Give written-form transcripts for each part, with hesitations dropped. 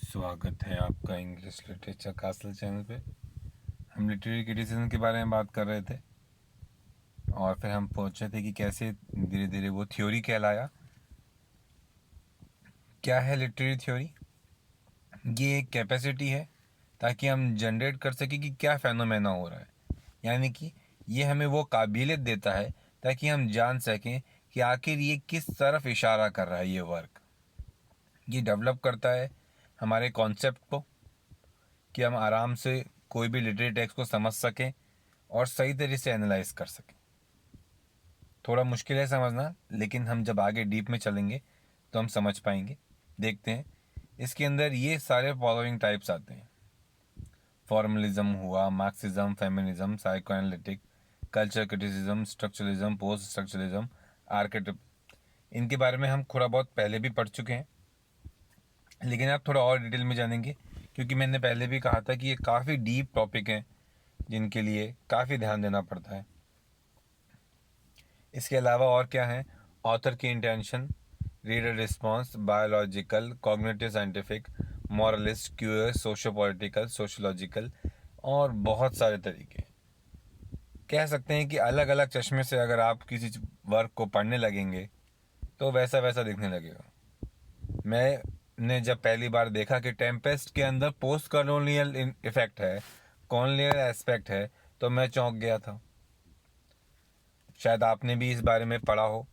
स्वागत है आपका इंग्लिश लिटरेचर कासल चैनल पे। हम लिटरेरी क्रिटिसिज्म के बारे में बात कर रहे थे और फिर हम पहुंचे थे कि कैसे धीरे धीरे वो थ्योरी कहलाया। क्या है लिटरेरी थ्योरी? ये एक कैपेसिटी है ताकि हम जनरेट कर सकें कि क्या फेनोमेना हो रहा है, यानी कि ये हमें वो काबिलियत देता है ताकि हम जान सकें कि आखिर ये किस तरफ इशारा कर रहा है। ये वर्क ये डेवलप करता है हमारे कॉन्सेप्ट को कि हम आराम से कोई भी लिटरेरी टेक्स्ट को समझ सकें और सही तरीके से एनालाइज कर सकें। थोड़ा मुश्किल है समझना, लेकिन हम जब आगे डीप में चलेंगे तो हम समझ पाएंगे। देखते हैं, इसके अंदर ये सारे फॉलोइंग टाइप्स आते हैं। फॉर्मलिज्म हुआ, Marxism, feminism, psychoanalytic, culture criticism, structuralism, post structuralism, archetype. इनके बारे में हम थोड़ा बहुत पहले भी पढ़ चुके हैं, लेकिन आप थोड़ा और डिटेल में जानेंगे क्योंकि मैंने पहले भी कहा था कि ये काफ़ी डीप टॉपिक हैं जिनके लिए काफ़ी ध्यान देना पड़ता है। इसके अलावा और क्या है? ऑथर की intention, reader response, biological, cognitive scientific, moralist, curious, socio political, sociological और बहुत सारे तरीके। कह सकते हैं कि अलग अलग चश्मे से अगर आप किसी वर्क को पढ़ने लगेंगे तो वैसा वैसा दिखने लगेगा। मैंने जब पहली बार देखा कि टेम्पेस्ट के अंदर पोस्ट कॉलोनियल इफेक्ट है, कॉलोनियल एस्पेक्ट है, तो मैं चौंक गया था। शायद आपने भी इस बारे में पढ़ा हो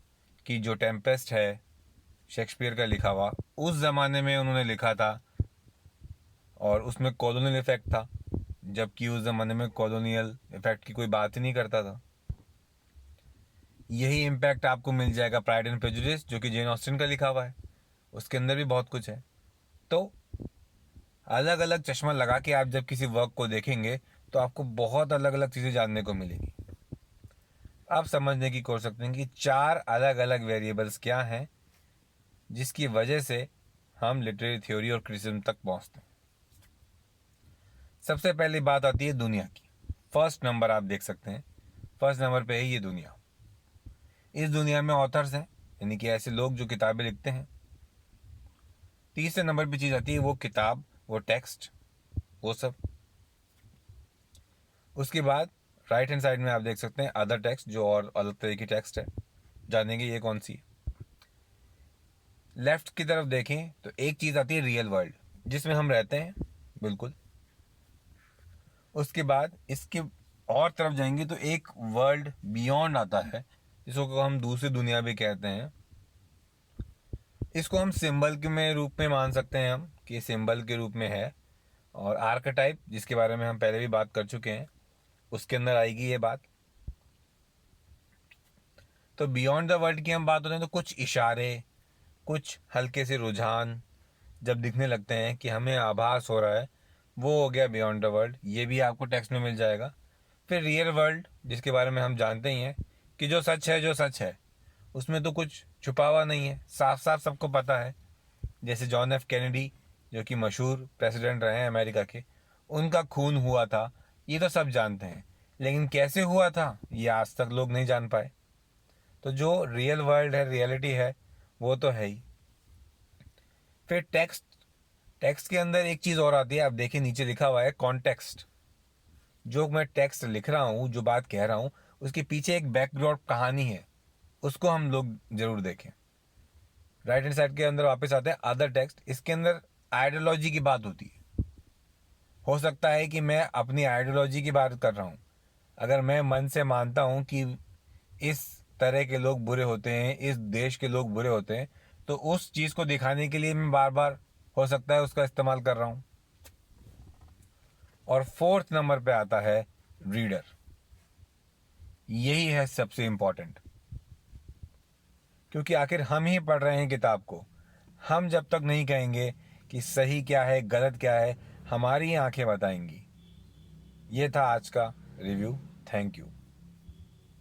कि जो टेम्पेस्ट है शेक्सपियर का लिखा हुआ, उस ज़माने में उन्होंने लिखा था और उसमें कॉलोनियल इफेक्ट था, जबकि उस ज़माने में कॉलोनियल इफेक्ट की कोई बात ही नहीं करता था। यही इम्पैक्ट आपको मिल जाएगा प्राइड एंड प्रेजुडिस, जो कि जेन ऑस्टिन का लिखा हुआ है। उसके अंदर भी बहुत कुछ है। तो अलग अलग चश्मा लगा के आप जब किसी वर्क को देखेंगे तो आपको बहुत अलग अलग चीज़ें जानने को मिलेगी। आप समझने की कोशिश करते हैं कि चार अलग अलग वेरिएबल्स क्या हैं जिसकी वजह से हम लिटरेरी थ्योरी और क्रिटिसिज्म तक पहुंचते हैं। सबसे पहली बात आती है दुनिया की। फर्स्ट नंबर आप देख सकते हैं, फर्स्ट नंबर पे है ये दुनिया। इस दुनिया में ऑथर्स हैं, यानी कि ऐसे लोग जो किताबें लिखते हैं। तीसरे नंबर पे चीज़ आती है वो किताब, वो टेक्स्ट, वो सब। उसके बाद राइट हैंड साइड में आप देख सकते हैं अदर टेक्स्ट, जो और अलग तरह की टेक्स्ट है। जानेंगे ये कौन सी है। लेफ्ट की तरफ देखें तो एक चीज़ आती है रियल वर्ल्ड, जिसमें हम रहते हैं, बिल्कुल। उसके बाद इसके और तरफ जाएंगे तो एक वर्ल्ड बियॉन्ड आता है, जिसको हम दूसरी दुनिया भी कहते हैं। इसको हम सिंबल के में रूप में मान सकते हैं हम कि सिंबल के रूप में है। और आर्केटाइप, जिसके बारे में हम पहले भी बात कर चुके हैं, उसके अंदर आएगी ये बात। तो बियॉन्ड द वर्ल्ड की हम बात होते हैं तो कुछ इशारे, कुछ हल्के से रुझान जब दिखने लगते हैं कि हमें आभास हो रहा है, वो हो गया बियॉन्ड द वर्ल्ड। ये भी आपको टेक्स्ट में मिल जाएगा। फिर रियल वर्ल्ड, जिसके बारे में हम जानते ही हैं कि जो सच है, जो सच है उसमें तो कुछ छुपा हुआ नहीं है, साफ साफ सबको पता है। जैसे जॉन एफ कैनेडी, जो कि मशहूर प्रेसिडेंट रहे हैं अमेरिका के, उनका खून हुआ था, ये तो सब जानते हैं। लेकिन कैसे हुआ था ये आज तक लोग नहीं जान पाए। तो जो रियल वर्ल्ड है, रियलिटी है, वो तो है ही। फिर टेक्स्ट, टेक्स्ट के अंदर एक चीज़ और आती है। आप देखिए नीचे लिखा हुआ है कॉन्टेक्स्ट। जो मैं टेक्स्ट लिख रहा हूँ, जो बात कह रहा हूँ, उसके पीछे एक बैकग्राउंड कहानी है, उसको हम लोग जरूर देखें। राइट हैंड साइड के अंदर वापस आते हैं अदर टेक्स्ट। इसके अंदर आइडियोलॉजी की बात होती है। हो सकता है कि मैं अपनी आइडियोलॉजी की बात कर रहा हूँ। अगर मैं मन से मानता हूँ कि इस तरह के लोग बुरे होते हैं, इस देश के लोग बुरे होते हैं, तो उस चीज़ को दिखाने के लिए मैं बार बार, हो सकता है, उसका इस्तेमाल कर रहा हूँ। और फोर्थ नंबर पे आता है रीडर। यही है सबसे इंपॉर्टेंट, क्योंकि आखिर हम ही पढ़ रहे हैं किताब को। हम जब तक नहीं कहेंगे कि सही क्या है, गलत क्या है, हमारी ही आंखें बताएंगी। ये था आज का रिव्यू। Thank you.